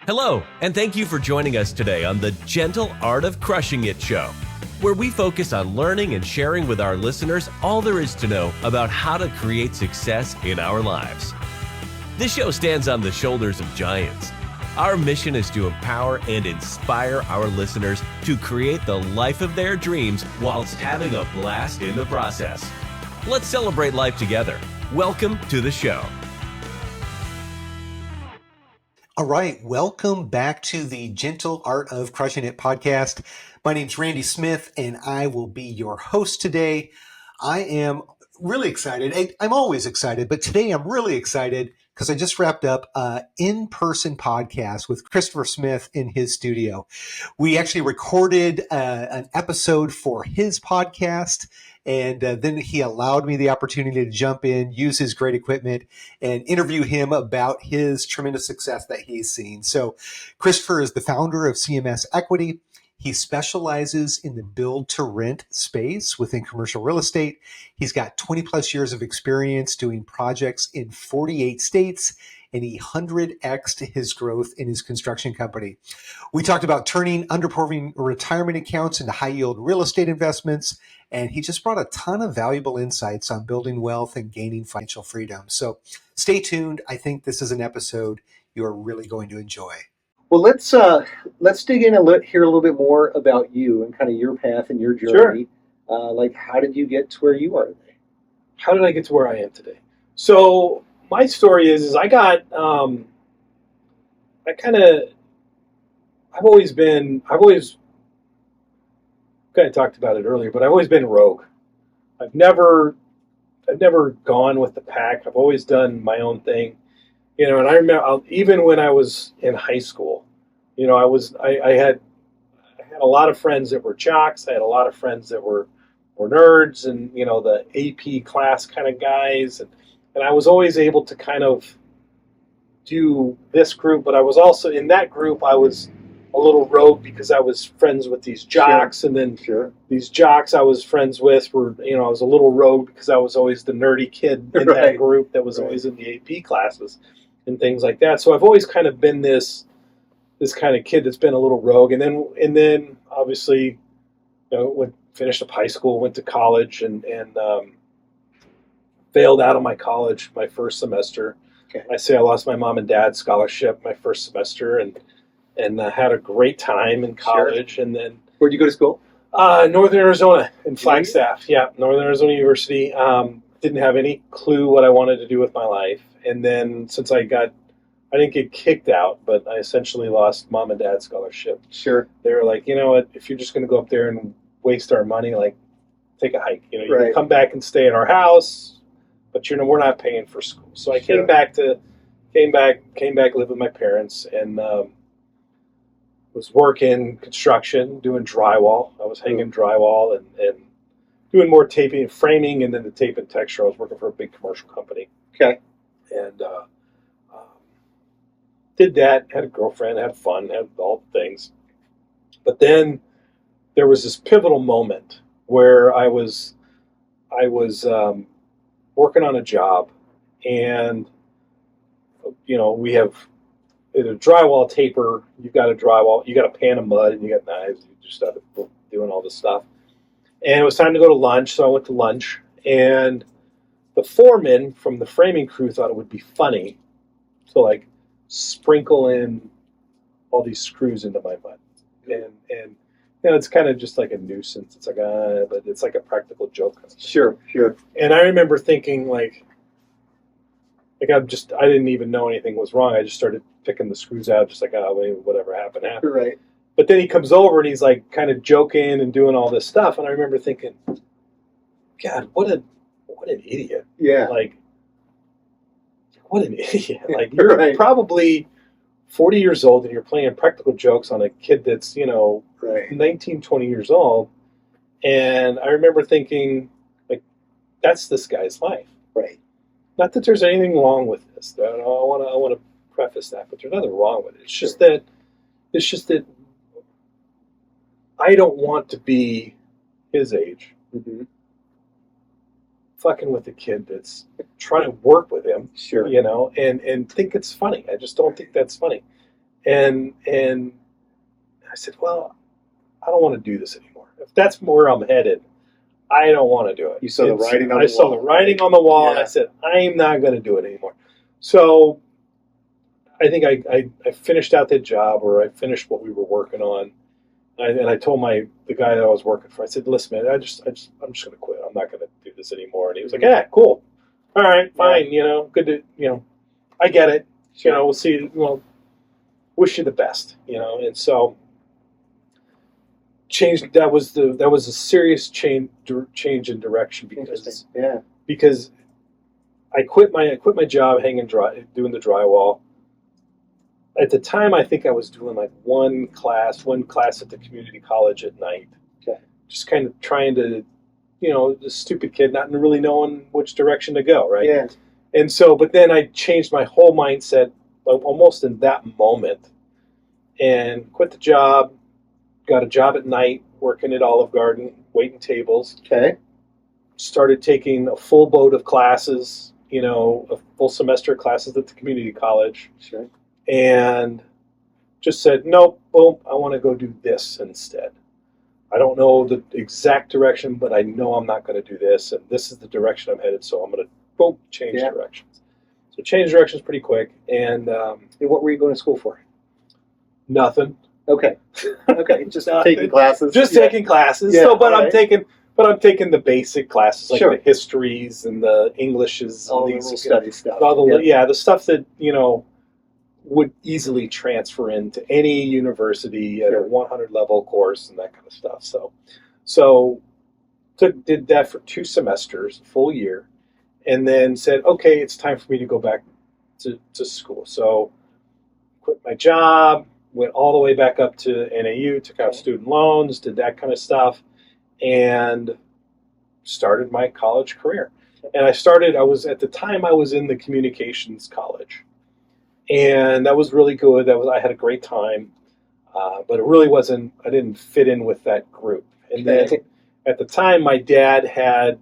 Hello, and thank you for joining us today on the Gentle Art of Crushing It show, where we focus on learning and sharing with our listeners all there is to know about how to create success in our lives. This show stands on the shoulders of giants. Our mission is to empower and inspire our listeners to create the life of their dreams whilst having a blast in the process. Let's celebrate life together. Welcome to the show. All right, welcome back to the Gentle Art of Crushing It podcast. My name's Randy Smith, and I will be your host today. I am really excited. I'm always excited, but today I'm really excited because I just wrapped up an in-person podcast with ChrisTopher Smith in his studio. We actually recorded an episode for his podcast, and then he allowed me the opportunity to jump in, use his great equipment, and interview him about his tremendous success that he's seen. So ChrisTopher is the founder of CMS Equity. He specializes in the build-to-rent space within commercial real estate. He's got 20 plus years of experience doing projects in 48 states, and he 100x'd his growth in his construction company. We talked about turning underperforming retirement accounts into high-yield real estate investments, and he just brought a ton of valuable insights on building wealth and gaining financial freedom. So stay tuned. I think this is an episode you're really going to enjoy. Well, let's dig in hear a little bit more about you and kind of your path and your journey. Sure. Like, how did you get to where you are today? How did I get to where I am today? So my story is I've always kind of talked about it earlier, but I've always been rogue. I've never gone with the pack. I've always done my own thing. You know, and I remember even when I was in high school, you know, I had a lot of friends that were jocks. I had a lot of friends that were nerds and, you know, the AP class kind of guys. And I was always able to kind of do this group, but I was also in that group, I was a little rogue because I was friends with these jocks. Sure. And then these jocks I was friends with were, you know, I was a little rogue because I was always the nerdy kid in that group that was always in the AP classes and things like that. So I've always kind of been this kind of kid that's been a little rogue. And then obviously, you know, finished up high school, went to college and failed out of my college my first semester. Okay. I say I lost my mom and dad's scholarship my first semester and had a great time in college. Sure. And then where'd you go to school? Northern Arizona in Flagstaff. Yeah, Northern Arizona University. Didn't have any clue what I wanted to do with my life. And then since I didn't get kicked out, but I essentially lost mom and dad's scholarship. Sure. They were like, you know what, if you're just going to go up there and waste our money, like, take a hike. You know, you can come back and stay in our house, but you know, we're not paying for school. So I came back, lived with my parents, and was working construction, doing drywall. I was hanging drywall and doing more taping and framing, and then the tape and texture. I was working for a big commercial company. Okay. And did that, had a girlfriend, had fun, had all the things. But then there was this pivotal moment where I was working on a job, and you know, we have a drywall taper. You got a pan of mud, and you got knives. You just started doing all this stuff. And it was time to go to lunch, so I went to lunch. And the foreman from the framing crew thought it would be funny to like sprinkle in all these screws into my butt. And you know, it's kind of just like a nuisance. It's like but it's like a practical joke. Sure. And I remember thinking like I didn't even know anything was wrong. I just started picking the screws out, just like, whatever happened. Right. But then he comes over and he's like kind of joking and doing all this stuff. And I remember thinking, God, what an idiot. Yeah. Like, what an idiot. Like, you're probably 40 years old and you're playing practical jokes on a kid that's, you know, 19, 20 years old. And I remember thinking, like, that's this guy's life. Right. Not that there's anything wrong with this. I want to preface that, but there's nothing wrong with it. It's just that I don't want to be his age. Mm-hmm. Fucking with a kid that's trying to work with him, you know, and think it's funny. I just don't think that's funny. And I said, well, I don't want to do this anymore. If that's where I'm headed, I don't want to do it. You saw the writing on the wall. I saw the writing on the wall, and I said, I'm not going to do it anymore. So I think I finished out that job, or I finished what we were working on. And I told the guy that I was working for, I said, listen, man, I'm just going to quit. I'm not going to do this anymore. And he was like, yeah, cool. All right, fine. Good to, I get it. We'll see. Well, wish you the best, And so that was a serious change in direction because I quit my job doing the drywall. At the time, I think I was doing like one class at the community college at night. Okay. Just kind of trying to, the stupid kid, not really knowing which direction to go, right? Yeah. And so, but then I changed my whole mindset almost in that moment and quit the job, got a job at night working at Olive Garden, waiting tables. Okay. Started taking a full boat of classes, a full semester of classes at the community college. Sure. And just said, nope, boom, I want to go do this instead. I don't know the exact direction, but I know I'm not going to do this, and this is the direction I'm headed, so I'm going to, boom, change directions. So change directions pretty quick. And what were you going to school for? Nothing. Okay. Okay, just taking classes. Just taking classes. Yeah, so, I'm taking the basic classes, like the histories and the Englishes, all and the study stuff. The stuff that would easily transfer into any university at a 100 level course and that kind of stuff. So did that for 2 semesters, a full year, and then said, okay, it's time for me to go back to school. So quit my job, went all the way back up to NAU, took out student loans, did that kind of stuff, and started my college career. And at the time I was in the communications college. And that was really good. I had a great time, but it really wasn't. I didn't fit in with that group. And then at the time, my dad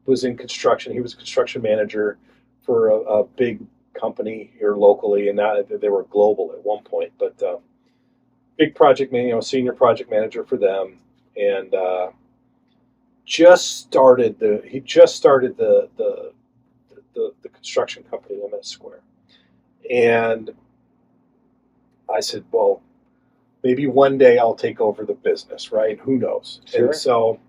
was in construction. He was a construction manager for a big company here locally, and now they were global at one point. But big project man, senior project manager for them, and he just started the construction company, MS Square. And I said, well, maybe one day I'll take over the business, right? Who knows? Sure. And so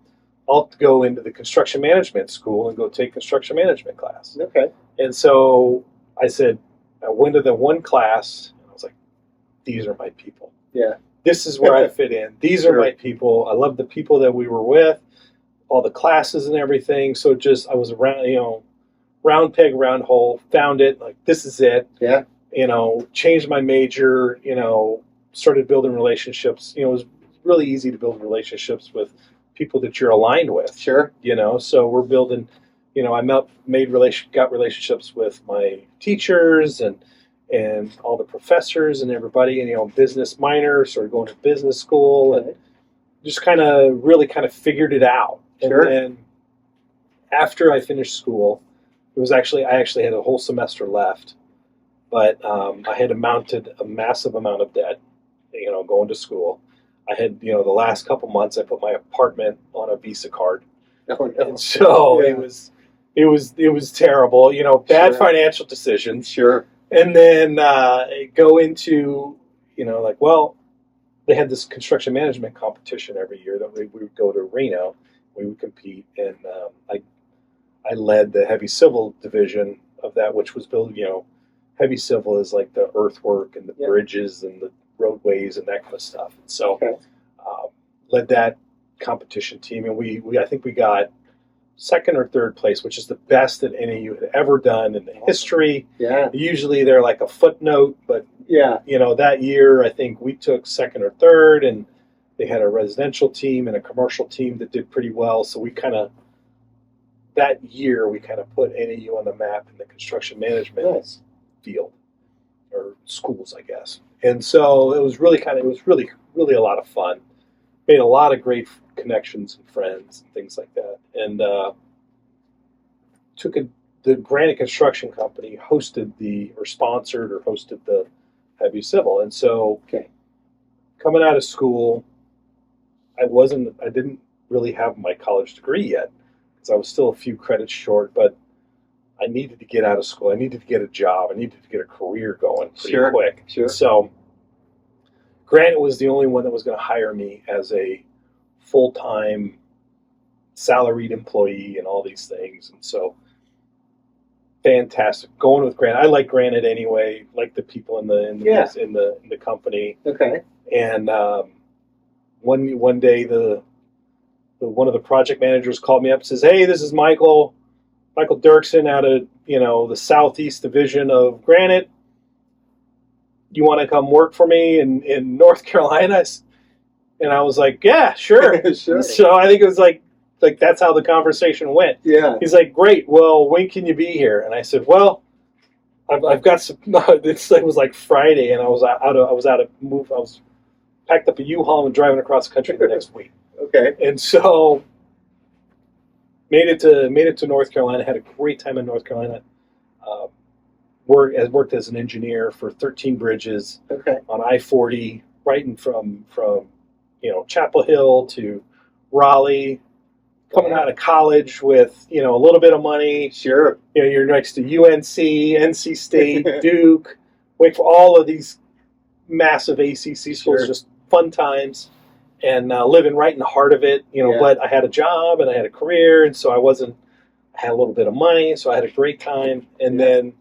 I'll go into the construction management school and go take construction management class. Okay. And so I went to the one class, and I was like, these are my people. Yeah. This is where I fit in. These are my people. I love the people that we were with, all the classes and everything. So I was around, round peg, round hole, found it, like, this is it. Yeah. Changed my major, started building relationships. It was really easy to build relationships with people that you're aligned with. Sure. So we're building, got relationships with my teachers and all the professors and everybody, and, business minor, started going to business school and just really figured it out. Sure. And then after I finished school, I actually had a whole semester left, but I had mounted a massive amount of debt, going to school. I had, the last couple months, I put my apartment on a Visa card. Oh, no. And so it was terrible, bad financial decisions. Sure. And then go into, they had this construction management competition every year that we would go to Reno, we would compete, and I led the heavy civil division of that, which was heavy civil is like the earthwork and the bridges and the roadways and that kind of stuff. And so led that competition team, and I think we got second or third place, which is the best that NAU had ever done in the history. Yeah. Usually they're like a footnote, but that year I think we took second or third, and they had a residential team and a commercial team that did pretty well. So that year we put NAU on the map in the construction management field, or schools, I guess. And so it was really really a lot of fun. Made a lot of great connections and friends and things like that. And the Granite Construction Company sponsored or hosted the heavy civil. And so Okay. coming out of school, I didn't really have my college degree yet because I was still a few credits short, but I needed to get out of school. I needed to get a job. I needed to get a career going pretty quick. Sure. So Granite was the only one that was going to hire me as a full-time salaried employee and all these things. And so fantastic going with Granite. I like Granite anyway, like the people in the company. Okay. And one day one of the project managers called me up and says, "Hey, this is Michael Dirksen out of the Southeast Division of Granite. You want to come work for me in North Carolina?" And I was like, "Yeah, sure." Sure. So I think it was like that's how the conversation went. Yeah. He's like, "Great. Well, when can you be here?" And I said, "Well, I've got some." It was like Friday, and I was packed up a U-Haul and driving across the country the next week. Okay. And so made it to North Carolina. Had a great time in North Carolina. Worked as an engineer for 13 bridges Okay. on I-40, right from Chapel Hill to Raleigh. Coming out of college with a little bit of money. Sure. You're next to UNC, NC State, Duke, Wake for all of these massive ACC schools. Sure. Just fun times, and living right in the heart of it. Yeah. But I had a job and I had a career, and so I had a little bit of money, so I had a great time. And then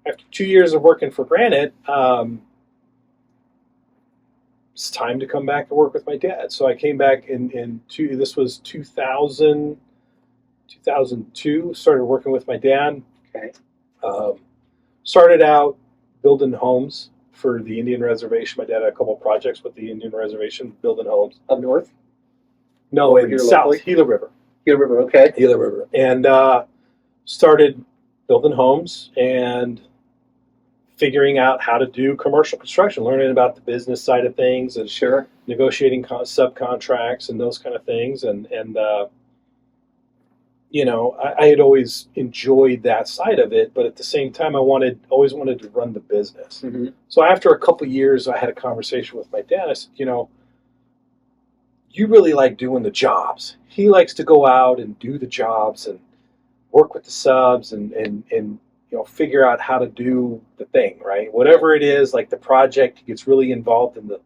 after 2 years of working for Granite, it's time to come back and work with my dad. So I came back this was 2002, started working with my dad. Okay. Started out building homes for the Indian Reservation. My dad had a couple of projects with the Indian Reservation, building homes. Up north? No, Over in here south, locally? Gila River. Gila River, okay. Gila River. And started building homes and figuring out how to do commercial construction, learning about the business side of things and Sure. negotiating subcontracts and those kind of things. And I had always enjoyed that side of it, but at the same time, I always wanted to run the business. Mm-hmm. So after a couple of years, I had a conversation with my dad. I said, you really like doing the jobs. He likes to go out and do the jobs and work with the subs and figure out how to do the thing, right? Whatever it is, like the project, he gets really involved in the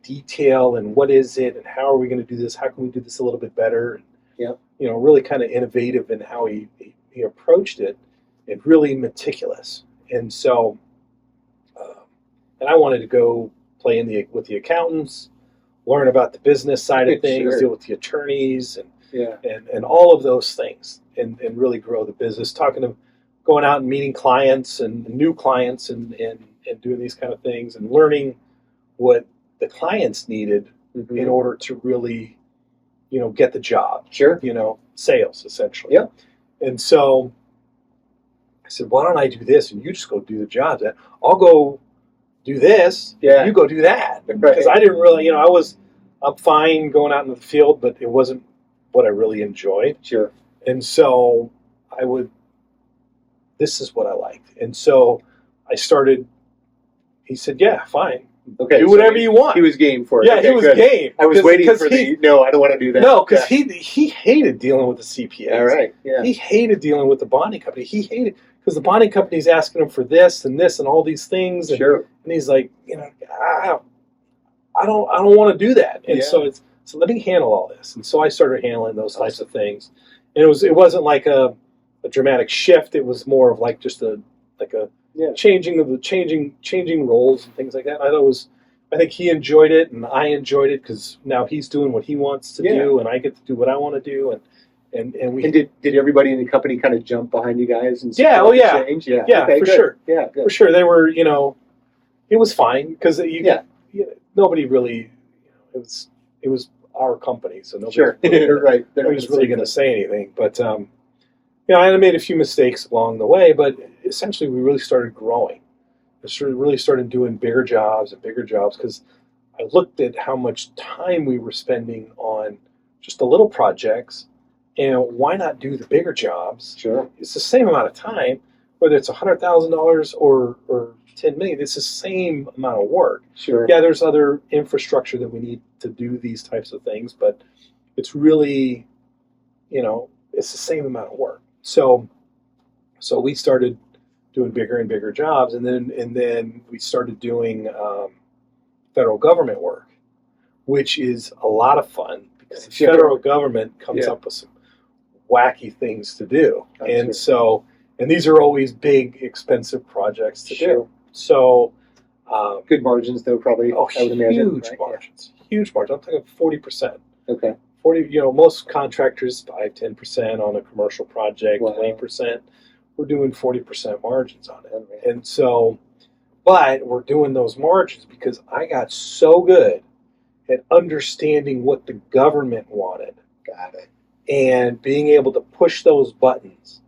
detail and what is it and how are we going to do this? How can we do this a little bit better? Yeah. Really kind of innovative in how he approached it and really meticulous. And so, and I wanted to go play with the accountants, learn about the business side of things, Sure. deal with the attorneys and Yeah. and all of those things and really grow the business, going out and meeting clients and new clients and doing these kind of things and learning what the clients needed Mm-hmm. in order to really, get the job. Sure. Sales essentially. Yep. And so I said, why don't I do this and you just go do the jobs? I'll go do this. Yeah. You go do that. Right. Because I didn't really, I'm fine going out in the field, but it wasn't what I really enjoyed. Sure. And so this is what I liked. And so he said, yeah, fine. Okay. Do whatever you want. He was game for it. Yeah, Okay, he was good. game. I was waiting for no, I don't want to do that. No, because he hated dealing with the CPAs. All right. Yeah. He hated dealing with the bonding company. He hated because the bonding company's asking him for this and this and all these things. And, Sure. and he's like, I don't want to do that. And so let me handle all this. And so I started handling those types of things. And it wasn't like a dramatic shift. It was more of like just a changing roles and things like that. I think he enjoyed it and I enjoyed it because now he's doing what he wants to do and I get to do what I want to do. And did everybody in the company kind of jump behind you guys and change? Yeah. Yeah, okay, for good. sure. Yeah, good. For sure. They were, it was fine because nobody really, it was our company, so nobody right. Nobody's really going to say anything. But I made a few mistakes along the way, but essentially we really started growing. Really started doing bigger jobs because I looked at how much time we were spending on just the little projects, and why not do the bigger jobs? Sure. It's the same amount of time, whether it's $100,000 or $10 million. It's the same amount of work. Sure. Yeah, there's other infrastructure that we need to do these types of things, but it's really, it's the same amount of work. So we started doing bigger and bigger jobs, and then we started doing federal government work, which is a lot of fun because the federal government comes up with some wacky things to do, and these are always big, expensive projects to do. So good margins, though, probably. Oh, I would imagine, huge right? margins, huge margins. I'm talking 40%. Okay. 40. Most contractors 5-10% on a commercial project, Wow. 20%. We're doing 40% margins on it, and so, but we're doing those margins because I got so good at understanding what the government wanted. Got it. And being able to push those buttons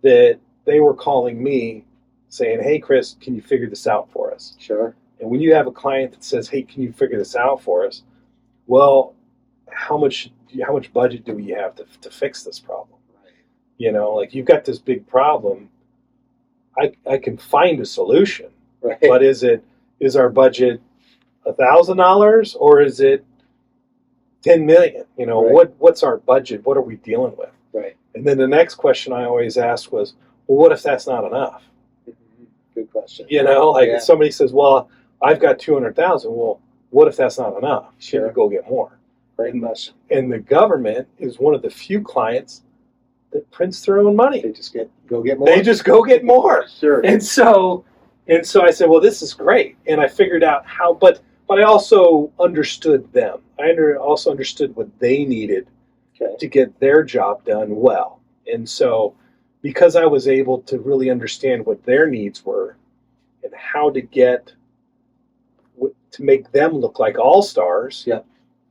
that they were calling me saying, hey, Chris, can you figure this out for us? Sure. And when you have a client that says, hey, can you figure this out for us? Well, how much budget do we have to fix this problem? Right. Like you've got this big problem. I can find a solution, right. But is our budget $1,000 or is it $10 million? Right. What's our budget? What are we dealing with? Right. And then the next question I always asked was, well, what if that's not enough? Mm-hmm. Good question. If somebody says, well, I've got 200,000. Well, what if that's not enough? Sure. Can you go get more? Great question. And the government is one of the few clients that prints their own money. They just go get more. They just go get more. Sure. And so I said, well, this is great. And I figured out how, but I also understood them. I also understood what they needed to get their job done well. And so because I was able to really understand what their needs were and how to to make them look like all-stars,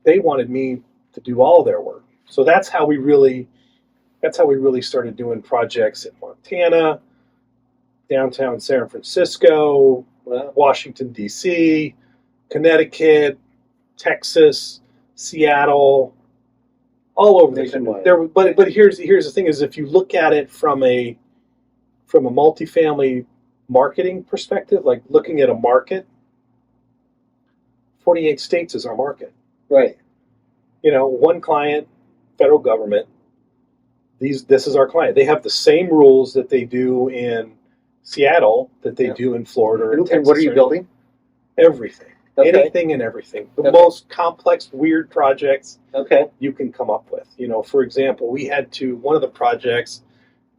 they wanted me to do all their work. So that's how we really started doing projects in Montana, downtown San Francisco, Washington, D.C., Connecticut, Texas, Seattle, all over the country. But here's the thing: is if you look at it from a multifamily marketing perspective, like looking at a market, 48 states is our market. Right. One client, federal government. This is our client. They have the same rules that they do in Seattle that they do in Florida or in Texas. And what are you building? Everything. Okay. Anything and everything. The most complex, weird projects you can come up with. For example, we had one of the projects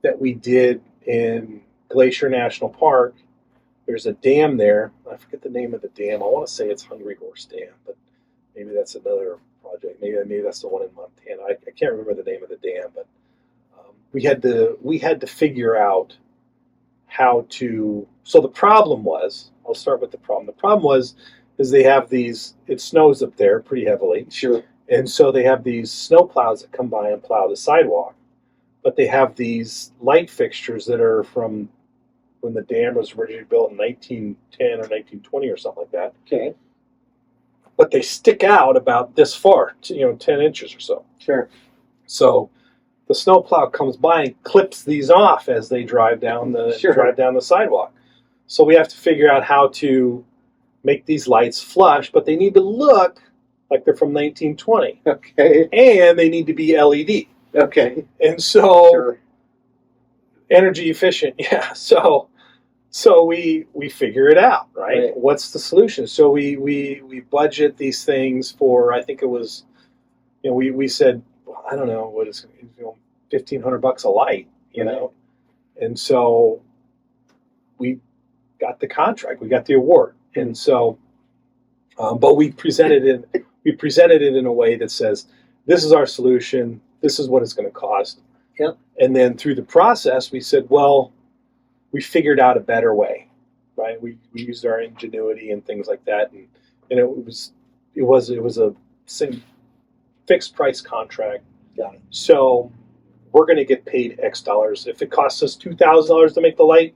that we did in Glacier National Park, there's a dam there. I forget the name of the dam. I want to say it's Hungry Horse Dam, but maybe that's another project. Maybe that's the one in Montana. I can't remember the name of the dam, but we had to figure out how to. So the problem was, I'll start with the problem. The problem was they have these. It snows up there pretty heavily. Sure. And so they have these snow plows that come by and plow the sidewalk, but they have these light fixtures that are from when the dam was originally built in 1910 or 1920 or something like that. Okay. But they stick out about this far, 10 inches or so. Sure. So the snowplow comes by and clips these off as they drive down the sidewalk. So we have to figure out how to make these lights flush, but they need to look like they're from 1920. Okay. And they need to be LED. Okay. And so energy efficient, yeah. So we figure it out, right? What's the solution? So we budget these things for, I think it was, we said, I don't know, what is it, $1,500 a light, and so we got the contract, we got the award, and so, but we presented it in a way that says, this is our solution, this is what it's going to cost. Yep. And then through the process, we said, well, we figured out a better way, right? We used our ingenuity and things like that, and it was a fixed price contract. Got it. So we're going to get paid X dollars. If it costs us $2,000 to make the light,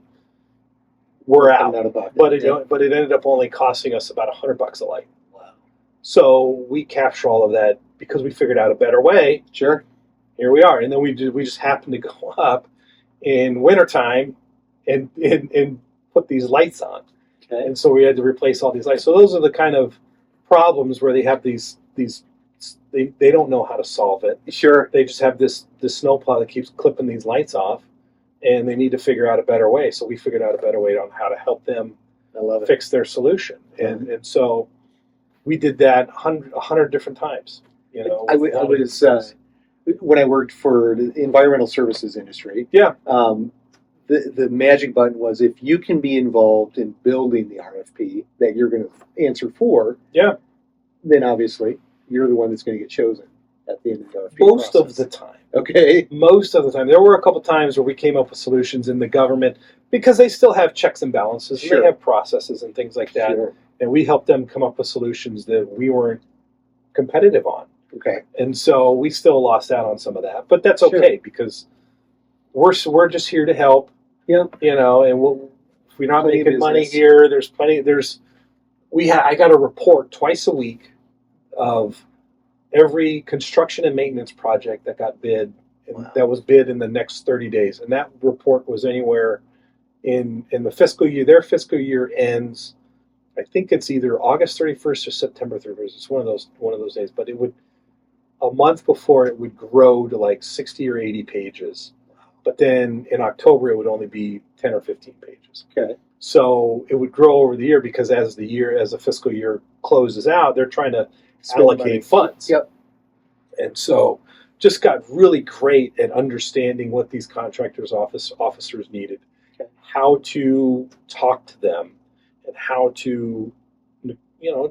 we're out. But it ended up only costing us about $100 a light. Wow. So we capture all of that because we figured out a better way. Sure. Here we are, and then we just happened to go up in wintertime and put these lights on. Okay. And so we had to replace all these lights. So those are the kind of problems where they have these they don't know how to solve it. Sure. They just have this snowplow that keeps clipping these lights off, and they need to figure out a better way. So we figured out a better way on how to help them I love it. fix their solution. And so we did that 100 different times. You know, I was when I worked for the environmental services industry. Yeah. The magic button was if you can be involved in building the RFP that you're going to answer for. Yeah. Then obviously you're the one that's going to get chosen at the end of the RFP Most process. of the time. Okay. Most of the time. There were a couple times where we came up with solutions in the government because they still have checks and balances. Sure. And they have processes and things like that. Sure. And we helped them come up with solutions that we weren't competitive on. Okay. And so we still lost out on some of that. But that's okay because we're just here to help. Yeah. You know, and if we're not Plenty of making money business. here, there's plenty. I got a report twice a week of every construction and maintenance project that got bid, and Wow. that was bid in the next 30 days. And that report was anywhere in the fiscal year. Their fiscal year ends, I think it's either August 31st or September 31st. It's one of those days. But it would, a month before, it would grow to like 60 or 80 pages. But then in October, it would only be 10 or 15 pages. Okay. So it would grow over the year because as the fiscal year closes out, they're trying to allocate funds. Yep. And so just got really great at understanding what these contractors officers needed, how to talk to them, and how to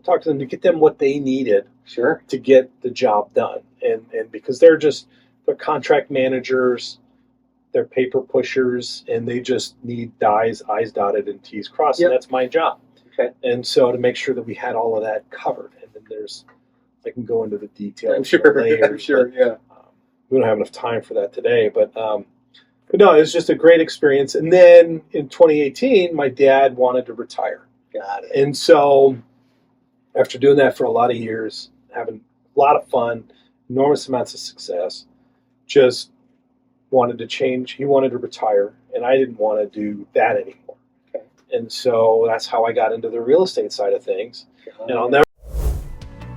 talk to them to get them what they needed Sure. to get the job done. And because they're contract managers, they're paper pushers, and they just need I's dotted and T's crossed. Yep. And that's my job. Okay. And so to make sure that we had all of that covered, and then I can go into the details. I'm sure. Later, I'm sure. but, Yeah. we don't have enough time for that today, but no, it was just a great experience. And then in 2018, my dad wanted to retire. Got it. And so after doing that for a lot of years, having a lot of fun, enormous amounts of success, just wanted to change. He wanted to retire, and I didn't want to do that anymore. Okay. And so that's how I got into the real estate side of things. And I'll never.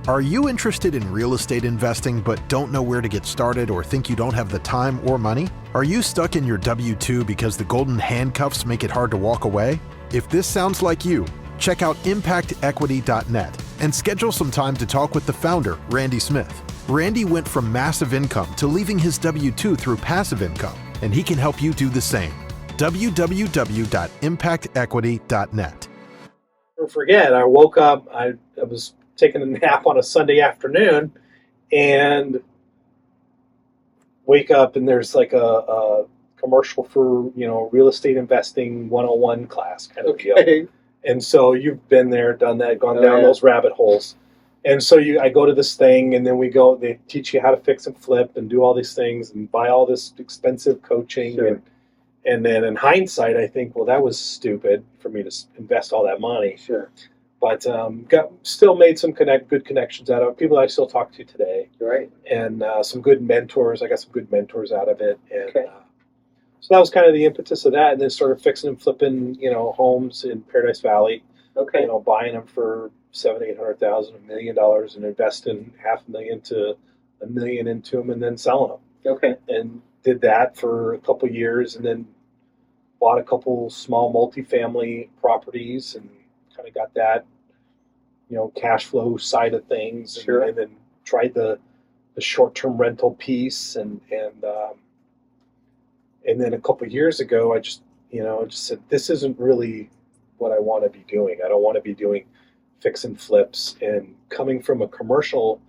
Are you interested in real estate investing but don't know where to get started or think you don't have the time or money? Are you stuck in your W-2 because the golden handcuffs make it hard to walk away? If this sounds like you, check out impactequity.net and schedule some time to talk with the founder, Randy Smith. Randy went from massive income to leaving his W-2 through passive income, and he can help you do the same. www.impactequity.net. Never forget, I woke up, I was taking a nap on a Sunday afternoon, and wake up and there's like a commercial for real estate investing 101 class kind of deal. And so you've been there, done that, gone down those rabbit holes. And so I go to this thing, and then they teach you how to fix and flip and do all these things and buy all this expensive coaching. Sure. And then in hindsight, I think, well, that was stupid for me to invest all that money. Sure. But still made some good connections out of it. People that I still talk to today. Right. And some good mentors. I got some good mentors out of it. And Okay. so that was kind of the impetus of that. And then started fixing and flipping, homes in Paradise Valley. Okay. Buying them for $700,000, $800,000, $1 million, and investing $500,000 to $1 million into them, and then selling them. Okay. And did that for a couple years, and then bought a couple small multifamily properties, and kind of got that, cash flow side of things. Sure. And then tried the short-term rental piece, and then a couple years ago, I just said, this isn't really what I want to be doing. I don't want to be doing fix and flips, and coming from a commercial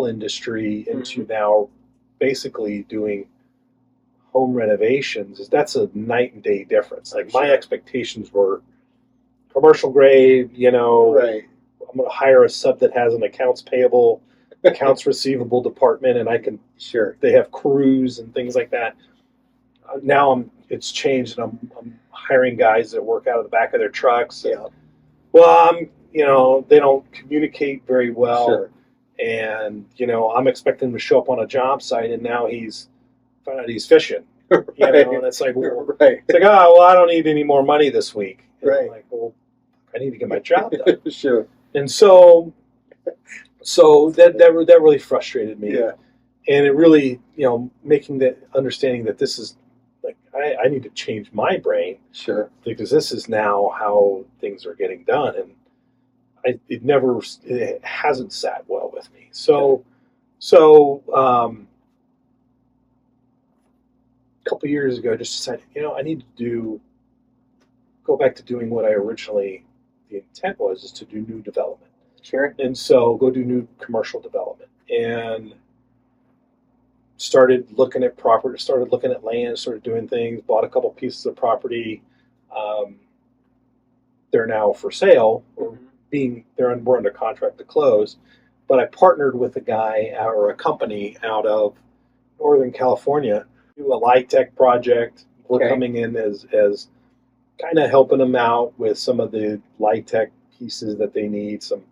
industry into now basically doing home renovations. That's a night and day difference. Like my expectations were commercial grade, Right. I'm going to hire a sub that has an accounts payable, accounts receivable department, and I can, Sure. they have crews and things like that. Now it's changed, and I'm hiring guys that work out of the back of their trucks. Yeah. Well, they don't communicate very well. Sure. And, I'm expecting him to show up on a job site, and now found out he's fishing. Right. And it's like, well, Right. it's like, oh, well, I don't need any more money this week. And I'm Right. like, well, I need to get my job done. Sure. And so that really frustrated me. Yeah. And it really, making that understanding that this is like, I need to change my brain. Sure. Because this is now how things are getting done. And it hasn't sat well with me. So a couple years ago, I just decided, I need to go back to doing what the intent was, is to do new development. Sure. And so go do new commercial development, and started looking at property, started looking at land, started doing things, bought a couple pieces of property. They're now for sale, or we're under contract to close. But I partnered with a company out of Northern California, do a LIHTC project. We're coming in as kind of helping them out with some of the LIHTC pieces that they need, some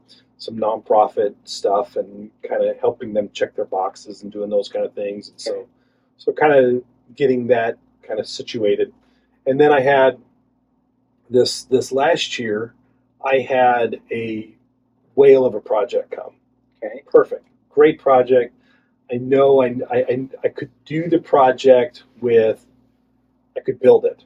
nonprofit stuff, and kind of helping them check their boxes and doing those kind of things. And so kind of getting that kind of situated. And then I had this last year, I had a whale of a project come. Okay. Perfect. Great project. I know I could do the project I could build it,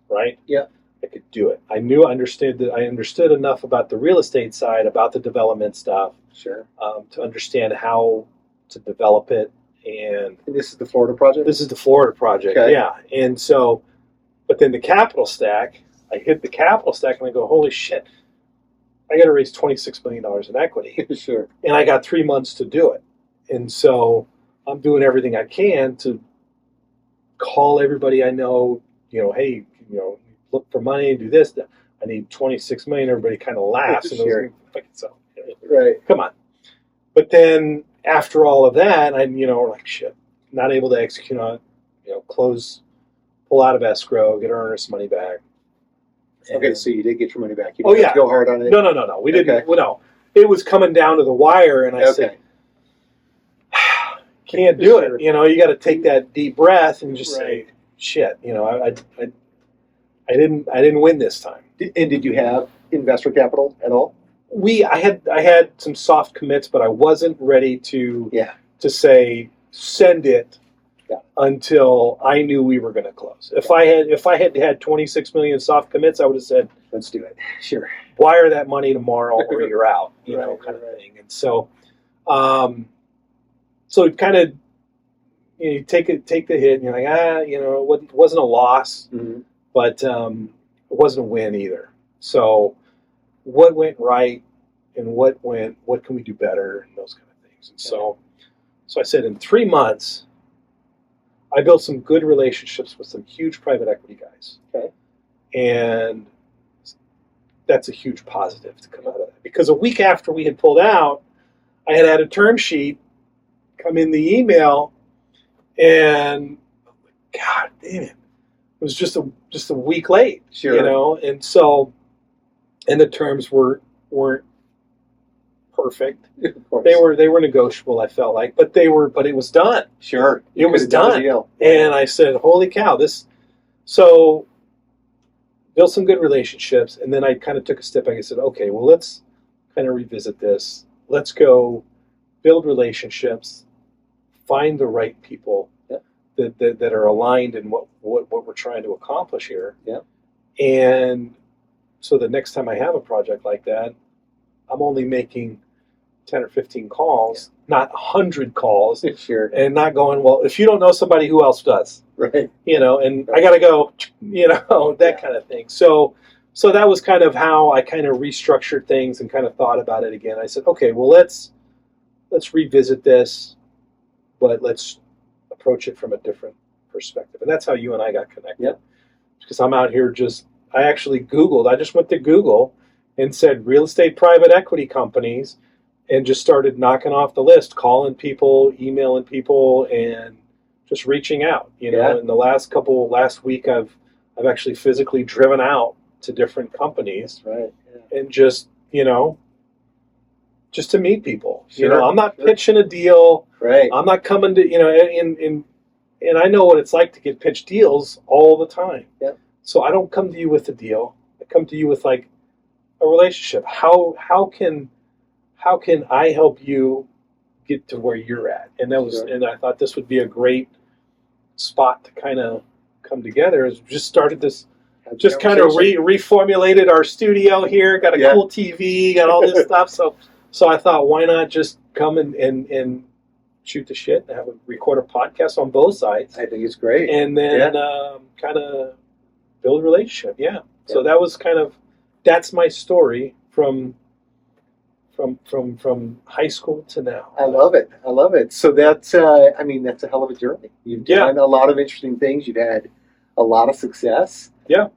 right? Yeah. I could do it. I understood enough about the real estate side, about the development stuff, Sure. To understand how to develop it. And this is the Florida project? This is the Florida project, okay. Yeah. And so, but then the capital stack, I hit the capital stack and I go, holy shit, I got to raise $26 million in equity. Sure. And I got 3 months to do it. And so I'm doing everything I can to call everybody I know, hey, look for money, do this. I need $26 million. Everybody kind of laughs. And Sure. So, right. Come on. But then after all of that, I'm, like, shit, not able to execute on, pull out of escrow, get our earnest money back. Okay, so you did get your money back. You didn't have to go hard on it? No. We didn't. Well, no. It was coming down to the wire, and I said, can't do it. You got to take that deep breath and just say, shit, I didn't win this time. And did you have investor capital at all? I had some soft commits, but I wasn't ready to say send it until I knew we were going to close. If I had 26 million soft commits, I would have said, let's do it. Sure. Wire that money tomorrow or you're out, kind of thing. And so, so it kind of, you take the hit and you're like, it wasn't a loss, but it wasn't a win either. So what went right and what can we do better, and those kind of things. And so I said, in 3 months, I built some good relationships with some huge private equity guys. Okay. And that's a huge positive to come out of that. Because a week after we had pulled out, I had a term sheet come in the email, and God damn it, it was just a week late. Sure. And so, and the terms weren't perfect. Of course. They were negotiable, I felt like, but it was done. Sure. It was done. And I said, holy cow, so built some good relationships, and then I kind of took a step back and said, okay, well, let's kind of revisit this. Let's go build relationships, find the right people that are aligned in what we're trying to accomplish here. Yeah. And so the next time I have a project like that, I'm only making 10 or 15 calls, not 100 calls. Sure. And not going, well, if you don't know somebody, who else does? Right. And I got to go, that kind of thing. So that was kind of how I kind of restructured things and kind of thought about it again. I said, okay, well, let's revisit this, but let's approach it from a different perspective. And that's how you and I got connected. Yep. Because I'm out here I actually Googled, I just went to Google and said real estate private equity companies, and just started knocking off the list, calling people, emailing people, and just reaching out. In the last week, I've actually physically driven out to different companies. That's right. Yeah. And just to meet people. Sure. I'm not pitching a deal. Right. I'm not coming to and I know what it's like to get pitched deals all the time. Yep. So I don't come to you with a deal. I come to you with like a relationship. How can I help you get to where you're at? And that was, Sure. and I thought this would be a great spot to kind of come together. Is just started this, Have just kind of conversation. reformulated our studio here. Got a Yeah. cool TV, got all this stuff. So I thought, why not just come and shoot the shit and record a podcast on both sides, I think it's great. and then kind of build a relationship. Yeah. So that was that's my story from high school to now. I love it. I love it. So that's, that's a hell of a journey. You've done a lot of interesting things. You've had a lot of success. Yeah.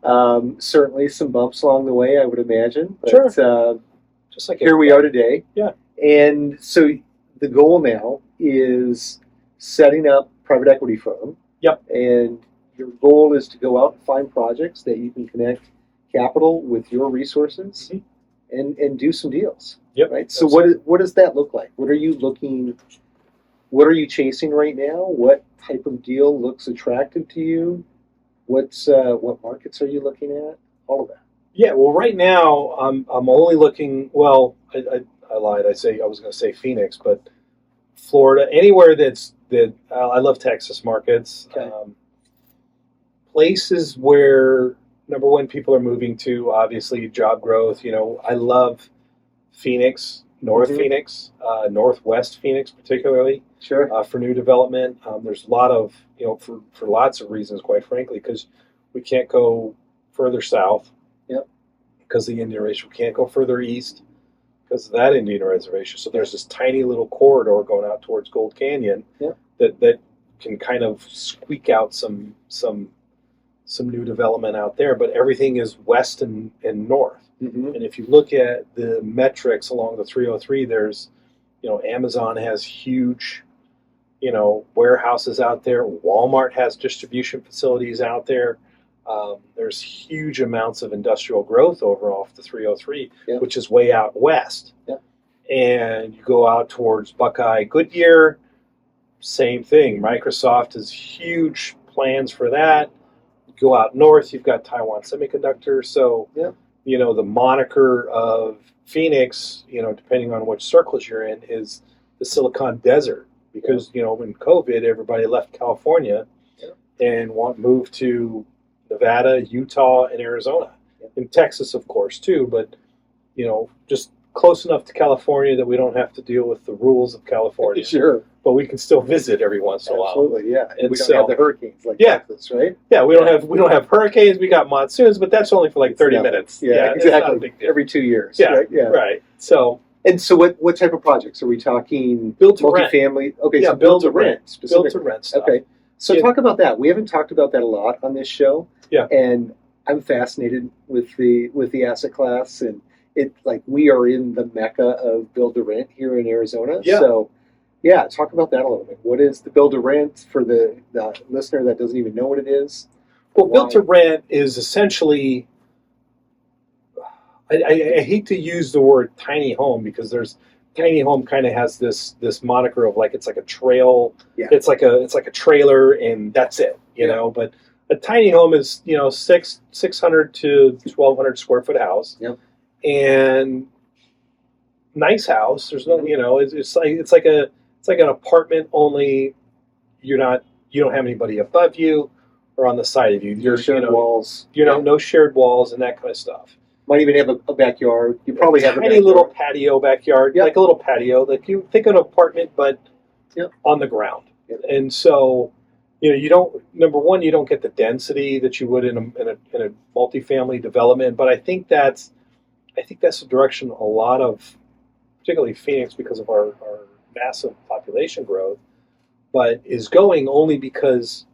Certainly some bumps along the way, I would imagine. But, Sure. Just like here we are today. Yeah. And so the goal now is setting up private equity firm. Yep. And your goal is to go out and find projects that you can connect capital with your resources and do some deals. Yep. Right. So what does that look like? What are you chasing right now? What type of deal looks attractive to you? What markets are you looking at? All of that. Yeah. Well, right now I'm only looking. Well, I lied. I was going to say Phoenix, but Florida, anywhere that I love Texas markets. Okay. Places where number one people are moving to. Obviously, job growth. I love Phoenix, North Phoenix, Northwest Phoenix, particularly. Sure. For new development. There's a lot of, for lots of reasons, quite frankly, because we can't go further south. Yep. Because of the Indian Reservation. We can't go further east because of that Indian Reservation. So there's this tiny little corridor going out towards Gold Canyon that can kind of squeak out some new development out there. But everything is west and north. Mm-hmm. And if you look at the metrics along the 303, there's, Amazon has huge, warehouses out there. Walmart has distribution facilities out there. There's huge amounts of industrial growth over off the 303, which is way out west. Yep. And you go out towards Buckeye, Goodyear, same thing. Microsoft has huge plans for that. You go out north, you've got Taiwan Semiconductor. So, the moniker of Phoenix, depending on which circles you're in, is the Silicon Desert. Because, in COVID, everybody left California and moved to Nevada, Utah, and Arizona. And Texas, of course, too. But, just close enough to California that we don't have to deal with the rules of California. Sure. But we can still visit every once in a while. Absolutely, yeah. And we don't so, have the hurricanes like Texas, right? Yeah, we don't have hurricanes. We got monsoons, but that's only for like 30 minutes. Yeah, it's not a exactly. big deal. Every 2 years. Yeah, right. Yeah. Right. So what type of projects are we talking? Build to rent. Multifamily. Okay, Yeah, so build to rent. Build Specifically. to rent stuff. Okay, so talk about that. We haven't talked about that a lot on this show. Yeah. And I'm fascinated with the asset class, and we are in the mecca of build to rent here in Arizona. Yeah. So talk about that a little bit. What is the build to rent for the listener that doesn't even know what it is? Well, build to rent is essentially, I hate to use the word tiny home because tiny home kind of has this moniker of like it's like a trail. Yeah. It's like a trailer and that's it, you know. But a tiny home is 600 to 1,200 square foot house. Yep. And nice house. There's no it's like an apartment, only you don't have anybody above you or on the side of you. Your shared walls. No shared walls and that kind of stuff. Might even have a backyard. You probably have a tiny little patio backyard, like a little patio. Like you think of an apartment, but on the ground. Yep. And so, you don't. Number one, you don't get the density that you would in a multifamily development. But I think that's the direction a lot of, particularly Phoenix, because of our massive population growth, but is going only because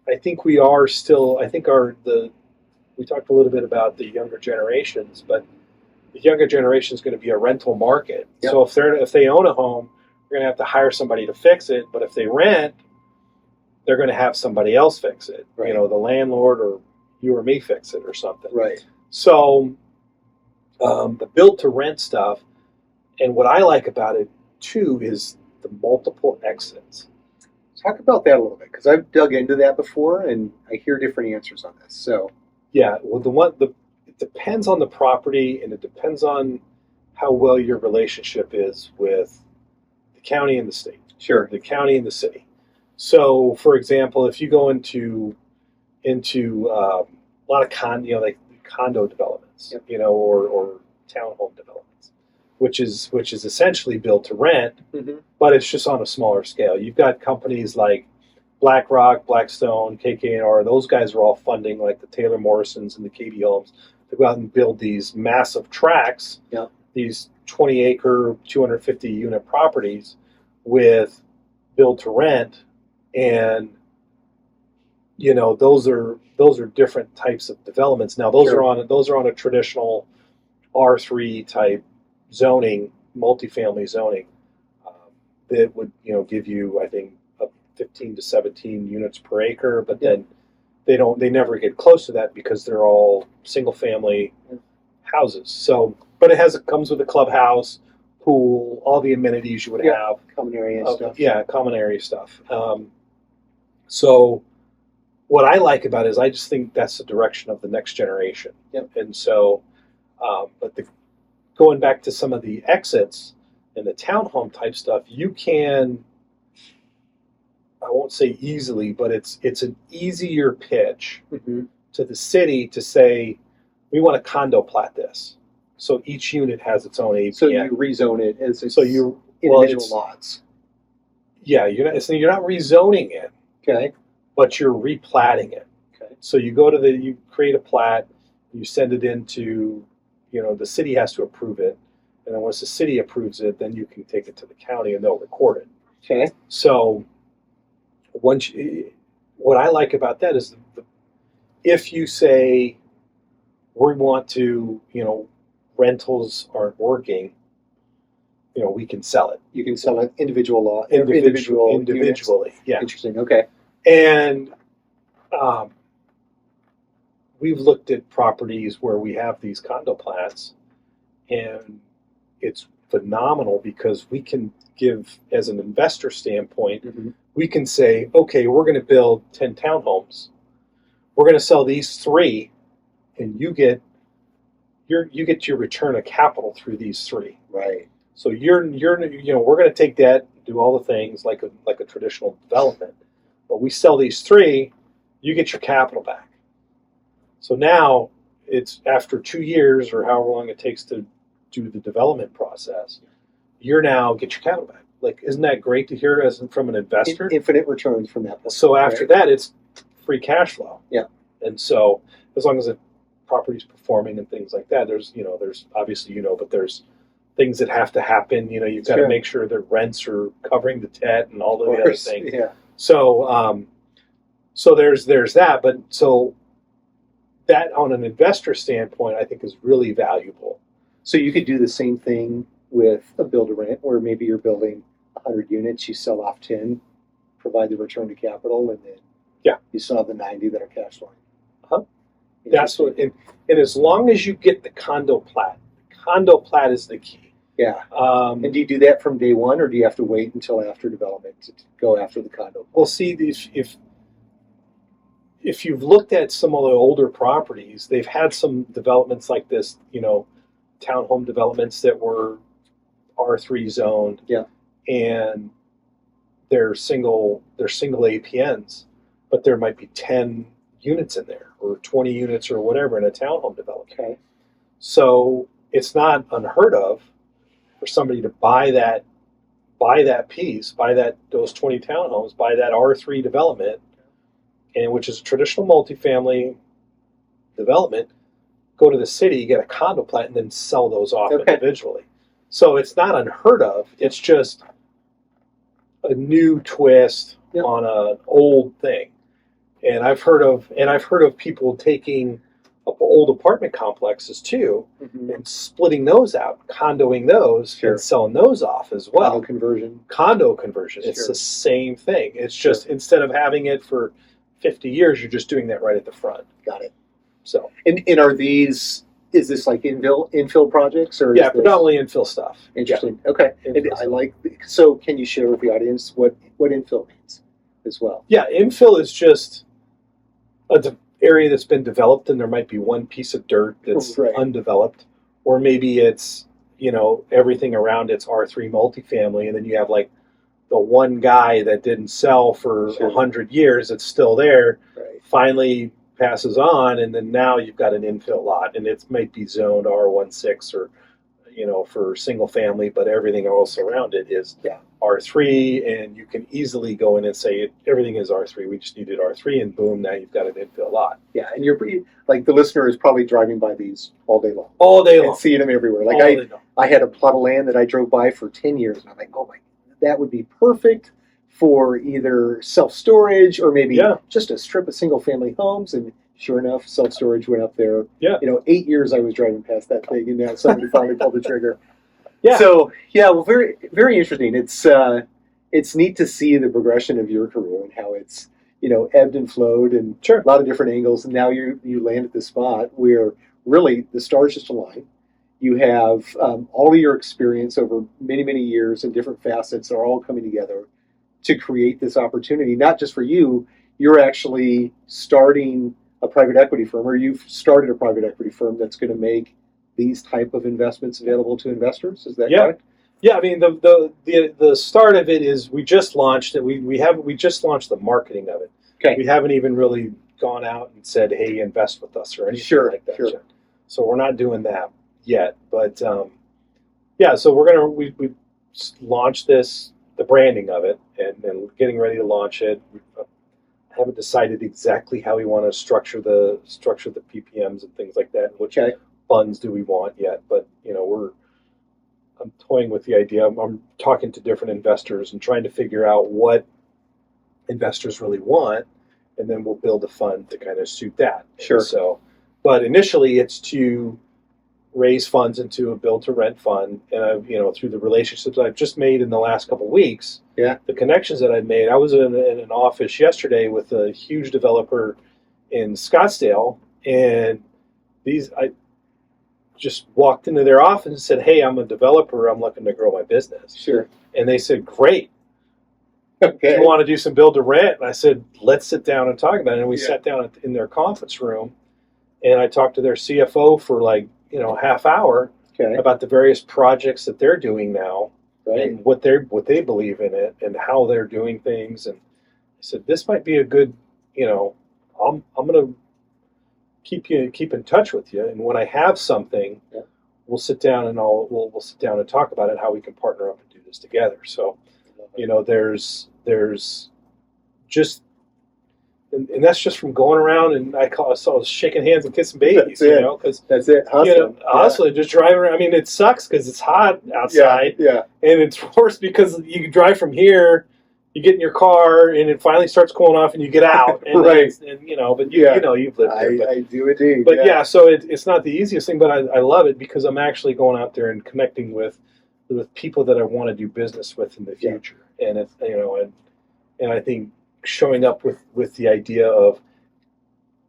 I think we are still. I think we talked a little bit about the younger generations, but the younger generation is going to be a rental market. Yep. So if they own a home, they're going to have to hire somebody to fix it. But if they rent, they're going to have somebody else fix it. Right. The landlord or you or me fix it or something. Right. So the build to rent stuff, and what I like about it too is the multiple exits. Talk about that a little bit, because I've dug into that before and I hear different answers on this. So. Yeah, well, it depends on the property, and it depends on how well your relationship is with the county and the state. Sure. The county and the city. So, for example, if you go into a lot of like condo developments, Yep. or townhome developments, which is essentially built to rent, Mm-hmm. but it's just on a smaller scale. You've got companies like BlackRock, Blackstone, KKR. Those guys are all funding like the Taylor Morrisons and the KB Homes to go out and build these massive tracts, Yep. these 20-acre, 250-unit properties with build to rent, and those are different types of developments. Now those Sure. are on a traditional R3 type zoning, multifamily zoning, that would give you, I think, up 15 to 17 units per acre, but then they never get close to that because they're all single family houses. So, but it comes with a clubhouse, pool, all the amenities you would have. Common area stuff. Yeah, common area stuff. So what I like about it is I just think that's the direction of the next generation. Yep. And so, going back to some of the exits and the townhome type stuff, you can, I won't say easily, but it's an easier pitch Mm-hmm. to the city to say, we want to condo plat this. So each unit has its own APN. So you rezone it as its individual lots. Yeah, you're not rezoning it, Okay. but you're replatting it. Okay. So you create a plat, you send it into, the city has to approve it, and then once the city approves it, then you can take it to the county and they'll record it. Okay. So what I like about that is if you say we want to, rentals aren't working, we can sell it. You can sell it individually. Yeah. Interesting. Okay. And we've looked at properties where we have these condo plats, and it's phenomenal because we can give, as an investor standpoint, Mm-hmm. we can say, okay, we're going to build 10 townhomes. We're going to sell these 3, and you get your return of capital through these 3. Right. So we're going to take that, do all the things like a traditional development, but we sell these 3, you get your capital back. So now it's after 2 years or however long it takes to do the development process, you're now get your capital back. Like, isn't that great to hear as from an investor? Infinite returns from that point. So after that, it's free cash flow. Yeah. And so as long as the property's performing and things like that, there's obviously, but there's things that have to happen. You've got to make sure that rents are covering the debt and all the other things. Yeah. So, so there's that, but so that on an investor standpoint, I think is really valuable. So you could do the same thing with a build-to-rent, where maybe you're building 100 units, you sell off 10, provide the return to capital, and then you still have the 90 that are cash flowing. Uh-huh. That's what, and as long as you get the condo plat is the key. Yeah. And do you do that from day one, or do you have to wait until after development to go after the condo? Well, see, if you've looked at some of the older properties, they've had some developments like this, townhome developments that were R3 zoned. Yeah. And they're single APNs, but there might be 10 units in there or 20 units or whatever in a townhome development. Okay. So it's not unheard of for somebody to buy that piece, those 20 townhomes, buy that R3 development, and which is a traditional multifamily development, go to the city, get a condo plat, and then sell those off individually. So it's not unheard of. It's just a new twist on an old thing. And I've heard of people taking old apartment complexes too, and splitting those out, condoing those, and selling those off as well. Condo conversion. It's the same thing. It's just instead of having it for 50 years, you're just doing that right at the front. Got it. So, and is this like infill projects, or predominantly infill stuff? Interesting. Yeah. Okay. So can you share with the audience what infill means as well? Yeah, infill is just area that's been developed, and there might be one piece of dirt that's Right. undeveloped, or maybe it's, everything around it's R3 multifamily, and then you have like the one guy that didn't sell for Sure. 100 years that's still there, Right. finally passes on, and then now you've got an infill lot, and it might be zoned R16 or, for single family, but everything else around it is Yeah. R3, and you can easily go in and say everything is R3. We just needed R3, and boom, now you've got an infill lot. Yeah, and you're like the listener is probably driving by these all day long. All day long. And seeing them everywhere. Like All day long. I had a plot of land that I drove by for 10 years, and I'm like, oh my, that would be perfect for either self-storage or maybe just a strip of single-family homes. And sure enough, self-storage went up there. Yeah. 8 years I was driving past that thing, and now somebody finally pulled the trigger. Yeah. So, yeah, well, very, very interesting. It's neat to see the progression of your career and how it's, ebbed and flowed and Sure. a lot of different angles. And now you land at this spot where really the stars just align. You have all of your experience over many, many years and different facets are all coming together to create this opportunity, not just for you. You're actually starting a private equity firm, or you've started a private equity firm that's going to make these type of investments available to investors. Is that correct? Yeah, I mean the start of it is we just launched it. We just launched the marketing of it. Okay. We haven't even really gone out and said, "Hey, invest with us" or anything like that yet. So we're not doing that yet. But so we launched the branding of it, and getting ready to launch it. I haven't decided exactly how we want to structure the PPMs and things like that. Which funds do we want yet? But I'm toying with the idea. I'm talking to different investors and trying to figure out what investors really want, and then we'll build a fund to kind of suit that. Sure. So, but initially, it's to raise funds into a build-to-rent fund, and I've, through the relationships I've just made in the last couple of weeks, the connections that I've made. I was in an office yesterday with a huge developer in Scottsdale, and I just walked into their office and said, "Hey, I'm a developer. I'm looking to grow my business." Sure. And they said, "Great. Okay. You want to do some build to rent?" And I said, "Let's sit down and talk about it." And we sat down in their conference room, and I talked to their CFO for half hour about the various projects that they're doing now, and what they believe in it and how they're doing things. And I said, "This might be a good, I'm going to keep in touch with you, and when I have something, we'll sit down and we'll sit down and talk about it, how we can partner up and do this together." So, there's just, and that's just from going around, and I saw shaking hands and kissing babies, because that's it. hustling, just driving around. I mean, it sucks because it's hot outside, and it's worse because you drive from here. You get in your car, and it finally starts cooling off, and you get out, and but you've lived there. I do indeed. But so it's not the easiest thing, but I love it because I'm actually going out there and connecting with people that I want to do business with in the future, and it's and I think showing up with the idea of,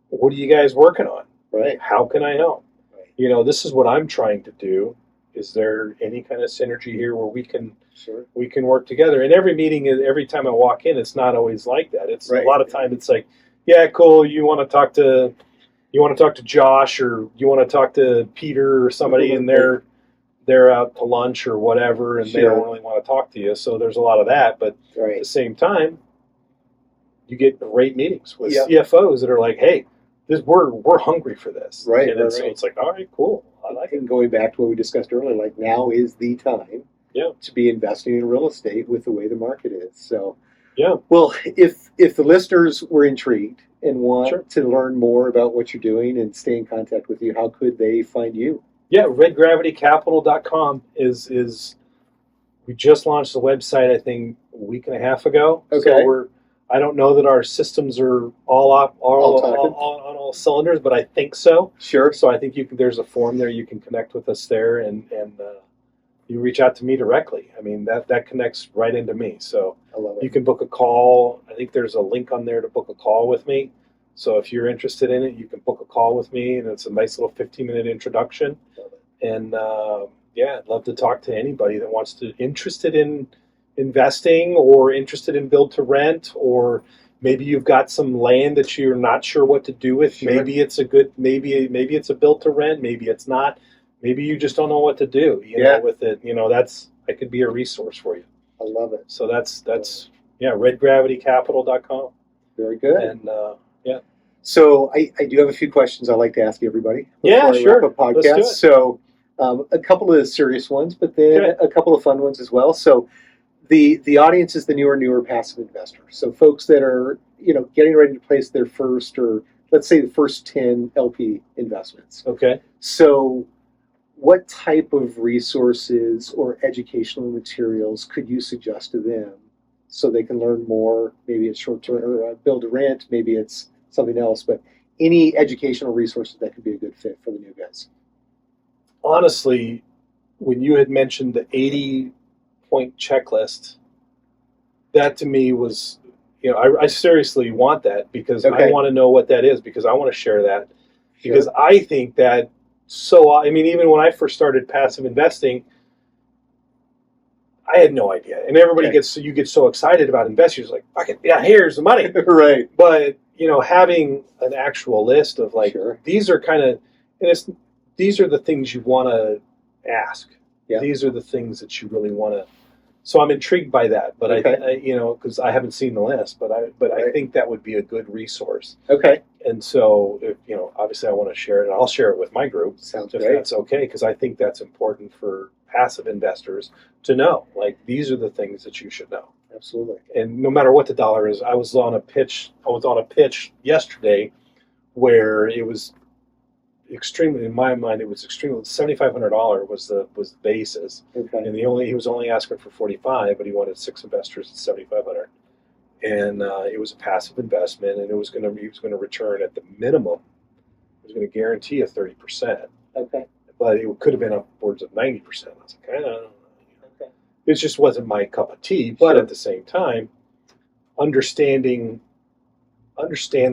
what are you guys working on? Right. How can I help? Right. This is what I'm trying to do. Is there any kind of synergy here where we can work together? And every meeting, every time I walk in, it's not always like that. It's a lot of time. It's like, yeah, cool. You want to talk to Josh, or you want to talk to Peter or somebody, and they're out to lunch or whatever, and they don't really want to talk to you. So there's a lot of that. But at the same time, you get great meetings with CFOs that are like, "Hey, we're hungry for this." Right. And so it's like, all right, cool. I like it. And going back to what we discussed earlier, like now is the time to be investing in real estate with the way the market is. So, well, if the listeners were intrigued and want to learn more about what you're doing and stay in contact with you, how could they find you? Yeah, redgravitycapital.com is we just launched the website, I think, a week and a half ago. Okay. So I don't know that our systems are all on all cylinders, but I think so. Sure. So I think there's a form there you can connect with us there, and you reach out to me directly. I mean, that connects right into me. So I love it. You can book a call. I think there's a link on there to book a call with me. So if you're interested in it, you can book a call with me, and it's a nice little 15-minute introduction. And I'd love to talk to anybody that interested in investing or interested in build to rent, or Maybe you've got some land that you're not sure what to do with. Sure. Maybe it's maybe it's a built to rent. Maybe it's not. Maybe you just don't know what to do. Yeah. With it. That could be a resource for you. I love it. So that's redgravitycapital.com. Very good. And So I do have a few questions I'd like to ask everybody Yeah, before I sure. wrap up podcast. Let's do it. So a couple of serious ones, but then Okay. a couple of fun ones as well. So the audience is the newer passive investor. So folks that are getting ready to place their first, or let's say the first 10 LP investments. okay. So what type of resources or educational materials could you suggest to them so they can learn more? Maybe it's short-term or build to rent, maybe it's something else, but any educational resources that could be a good fit for the new guys. Honestly, when you had mentioned the 80-point checklist, that to me was, I seriously want that, because Okay. I want to know what that is, because I want to share that. Sure. Because I think that even when I first started passive investing, I had no idea. And everybody Okay. you get so excited about investors, like, fuck it, yeah, here's the money. Right. But, having an actual list of Sure. these are these are the things you want to ask. Yeah. These are the things that you really want to. So I'm intrigued by that, but Okay. because I haven't seen the list, but I Right. think that would be a good resource. Okay. And so, obviously I want to share it, and I'll share it with my group. Sounds if great. that's okay, because I think that's important for passive investors to know. Like, these are the things that you should know. Absolutely. And no matter what the dollar is, I was on a pitch yesterday where it was extremely, in my mind, it was extremely. $7,500 was the basis, Okay. and he was only asking for 45, but he wanted 6 investors at 7,500, and it was a passive investment, and he was going to return at the minimum. He was going to guarantee a 30%, Okay. but it could have been upwards of 90%. I was like, I don't know. Okay. It just wasn't my cup of tea. But Sure. at the same time, understand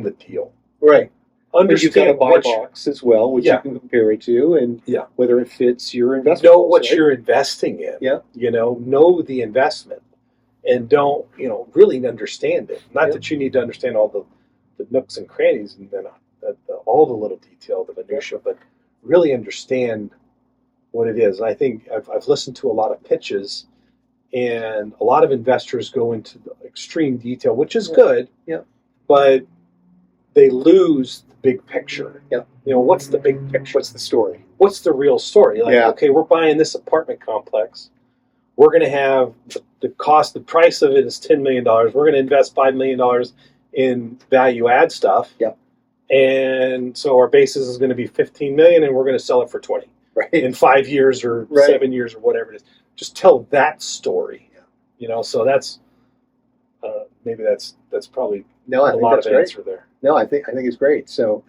the deal. Right. But you've got a Understand buy what box as well, which Yeah. you can compare it to, and Yeah. whether it fits your investment know goals, what right? you're investing in. Yeah. Know the investment, and don't really understand it. Not Yeah. that you need to understand all the nooks and crannies and then all the little detail, the minutia, but really understand what it is. And I think I've listened to a lot of pitches, and a lot of investors go into the extreme detail, which is good. Yeah. But they lose the big picture. Yeah. What's the big picture? What's the story? What's the real story? Like, Yeah. okay, we're buying this apartment complex. We're going to have the price of it is $10 million. We're going to invest $5 million in value add stuff. Yep. And so our basis is going to be $15 million, and we're going to sell it for 20 Right. in 5 years or Right. 7 years or whatever it is. Just tell that story. So that's maybe that's probably No, I a think lot that's of great. answer there. No, I think it's great. So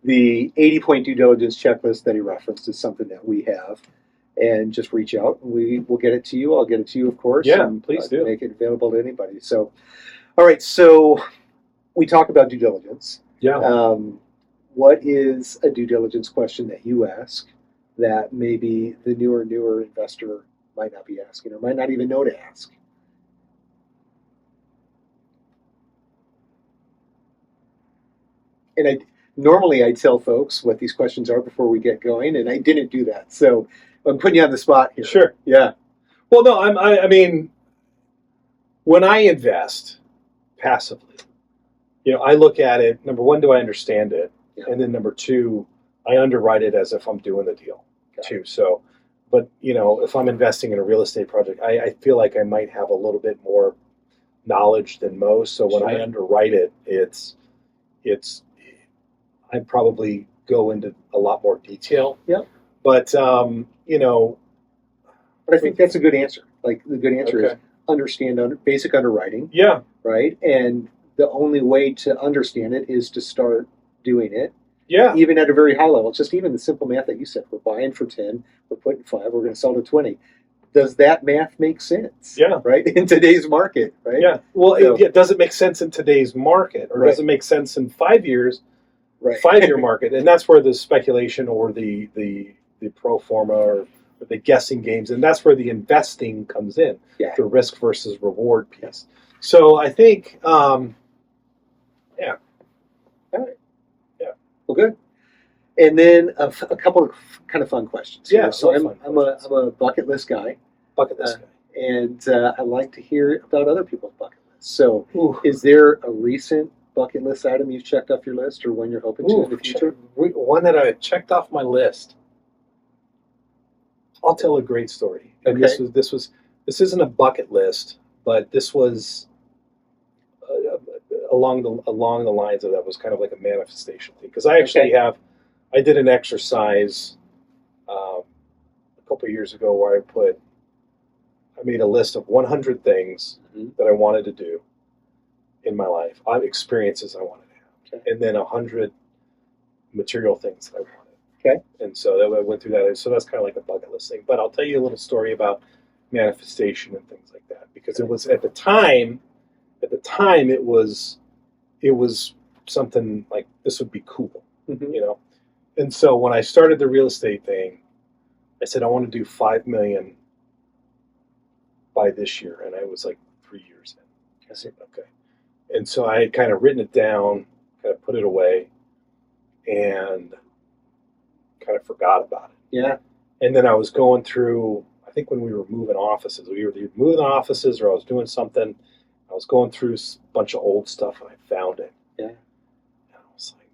the 80-point due diligence checklist that he referenced is something that we have. And just reach out. We'll get it to you. I'll get it to you, of course. Yeah, and, please do. Make it available to anybody. So, all right. So we talk about due diligence. Yeah. What is a due diligence question that you ask that maybe the newer investor might not be asking, or might not even know to ask? And normally I tell folks what these questions are before we get going, and I didn't do that. So I'm putting you on the spot here. Sure. Yeah. Well, no, I mean, when I invest passively, I look at it. Number one, do I understand it? Yeah. And then number two, I underwrite it as if I'm doing the deal too. So, but if I'm investing in a real estate project, I feel like I might have a little bit more knowledge than most. So when I Sure. underwrite it, it's I probably go into a lot more detail. Yep. But But I think that's a good answer. Like, the good answer is Okay. understand basic underwriting, yeah, right? And the only way to understand it is to start doing it, yeah, even at a very high level. It's just even the simple math that you said. We're buying for 10, we're putting 5, we're going to sell to 20. Does that math make sense? Yeah. Right? In today's market, right? yeah. Well, So- it doesn't make sense in today's market, or Right. does it make sense in 5 years? Right. 5-year market, and that's where the speculation or the pro forma or the guessing games, and that's where the investing comes in, Yeah. the risk versus reward piece. So I think All right. Yeah. Well, good. And then a couple of kind of fun questions. Yeah, So real I'm fun questions. a bucket list guy, Bucket list guy. and I like to hear about other people's bucket lists. So, Ooh. is there a recent bucket list item you've checked off your list, or one you're hoping to in the future? One that I checked off my list. I'll tell a great story. And Okay. this isn't a bucket list, but this was along the lines of that was kind of like a manifestation thing. Because I actually I did an exercise a couple of years ago where I made a list of 100 things that I wanted to do in my life, experiences I wanted to have, and then 100 material things that I wanted. Okay. And so I went through that. So that's kind of like a bucket list thing. But I'll tell you a little story about manifestation and things like that, because it was at the time it was something like this would be cool, you know. And so when I started the real estate thing, I said I want to do $5 million by this year, and I was like 3 years in. I said okay, and so I had kind of written it down, kind of put it away, and kind of forgot about it. Yeah. And then I was going through, I think when we were moving offices, we were either moving offices or I was doing something. I was going through a bunch of old stuff and I found it. Yeah. And I was like,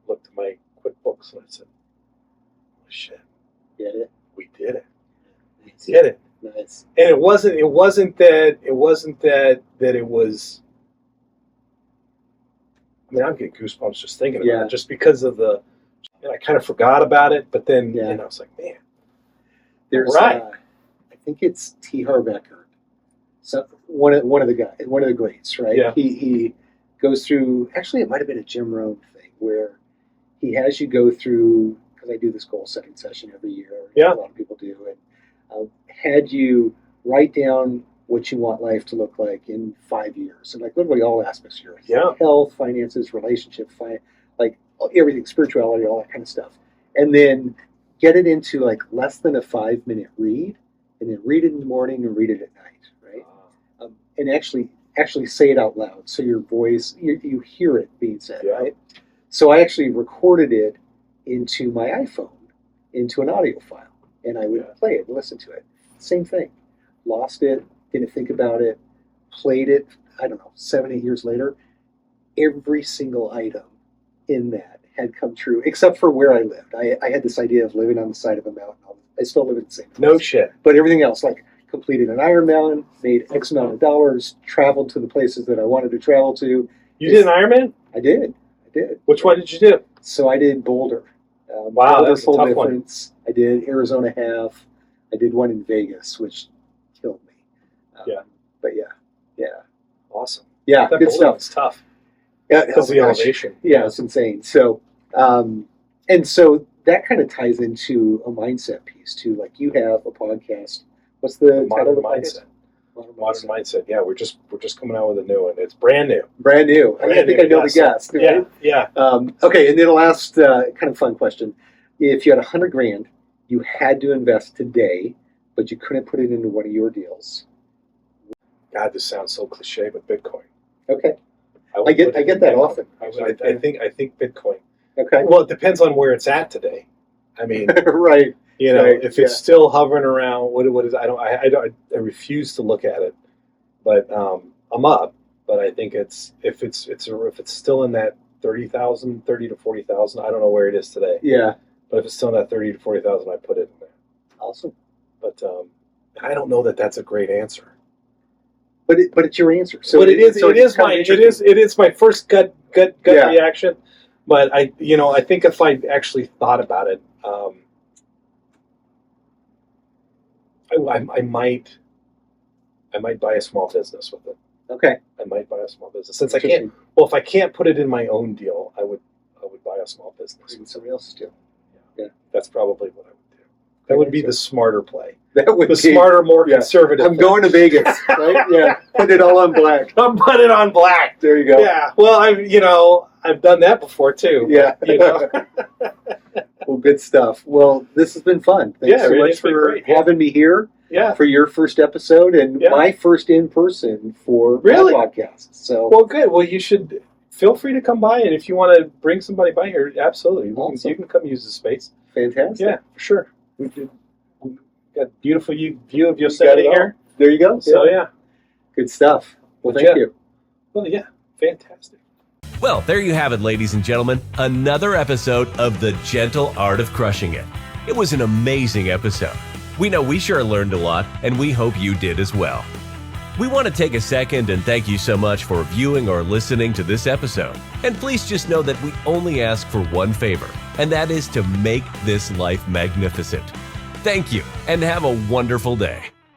looked at my QuickBooks and I said, oh, shit. Get it? We did it. We did it. Nice. And it wasn't that it was, I mean, I'm getting goosebumps just thinking about it, just because of and I kind of forgot about it, but then I was like, man. There's I think it's T. Harbecker. So one of the greats, right? Yeah. He goes through, actually it might have been a Jim Rohn thing where he has you go through, because I do this goal setting session every year. Yeah. A lot of people do. And had you write down what you want life to look like in 5 years. And like literally all aspects of your health, finances, relationship, like everything, spirituality, all that kind of stuff. And then get it into like less than a 5-minute read, and then read it in the morning and read it at night, right? And actually say it out loud, so your voice, you hear it being said, right? So I actually recorded it into my iPhone, into an audio file, and I would play it and listen to it. Same thing. Lost it, didn't think about it, played it, I don't know, 7, 8 years later. Every single item in that had come true, except for where I lived. I had this idea of living on the side of a mountain. I still live in the same place. No shit. But everything else, like completed an Ironman, made X amount of dollars, traveled to the places that I wanted to travel to. You did an Ironman? I did. Which one did you do? So I did Boulder. Wow, Boulder, that's a full tough difference. I did Arizona half. I did one in Vegas, which killed me. But yeah. Awesome. Yeah, that good stuff. It's tough. Yeah, because of the elevation. Yeah, it's insane. So, and so that kind of ties into a mindset piece too. Like you have a podcast. What's the title of the mindset? Modern Mindset. Yeah, we're just coming out with a new one. It's brand new. Brand new. I think I know the guest. Right? Yeah. Okay, and then the last kind of fun question: if you had $100,000, you had to invest today, but you couldn't put it into one of your deals. God, this sounds so cliche, but Bitcoin. Okay. I get that often. I think Bitcoin. Okay. Well, it depends on where it's at today. I mean, right. If it's still hovering around, what is? I refuse to look at it, but I'm up. But I think if it's still in that 30 to 40,000, I don't know where it is today. Yeah. But if it's still in that 30 to 40,000, I put it in there. Awesome. But I don't know that that's a great answer. But it's your answer. So but it is my first gut reaction. But I think if I actually thought about it, I might buy a small business with it. Okay. I might buy a small business since I can't. Well, if I can't put it in my own deal, I would buy a small business. In somebody else's deal. Yeah, that's probably what I would do. That would be the smarter play. That would be smarter, more conservative. I'm going to Vegas, right? Yeah, put it all on black. I'm put it on black. There you go. Yeah. Well, I've done that before too. Yeah. Well, good stuff. Well, this has been fun. Thanks so much for having me here. Yeah. For your first episode and my first in person for my podcast. So well, good. Well, you should. feel free to come by, and if you want to bring somebody by here, absolutely, Awesome. you can come use the space. Fantastic. Yeah, for sure. We've got a beautiful view of Got Yosemite it all. here. There you go. So yeah. Good stuff. Well, But thank yeah. you. Well, yeah, fantastic. Well, there you have it, ladies and gentlemen. Another episode of The Gentle Art of Crushing It. It was an amazing episode. We know we sure learned a lot, and we hope you did as well. We want to take a second and thank you so much for viewing or listening to this episode. And please just know that we only ask for one favor, and that is to make this life magnificent. Thank you, and have a wonderful day.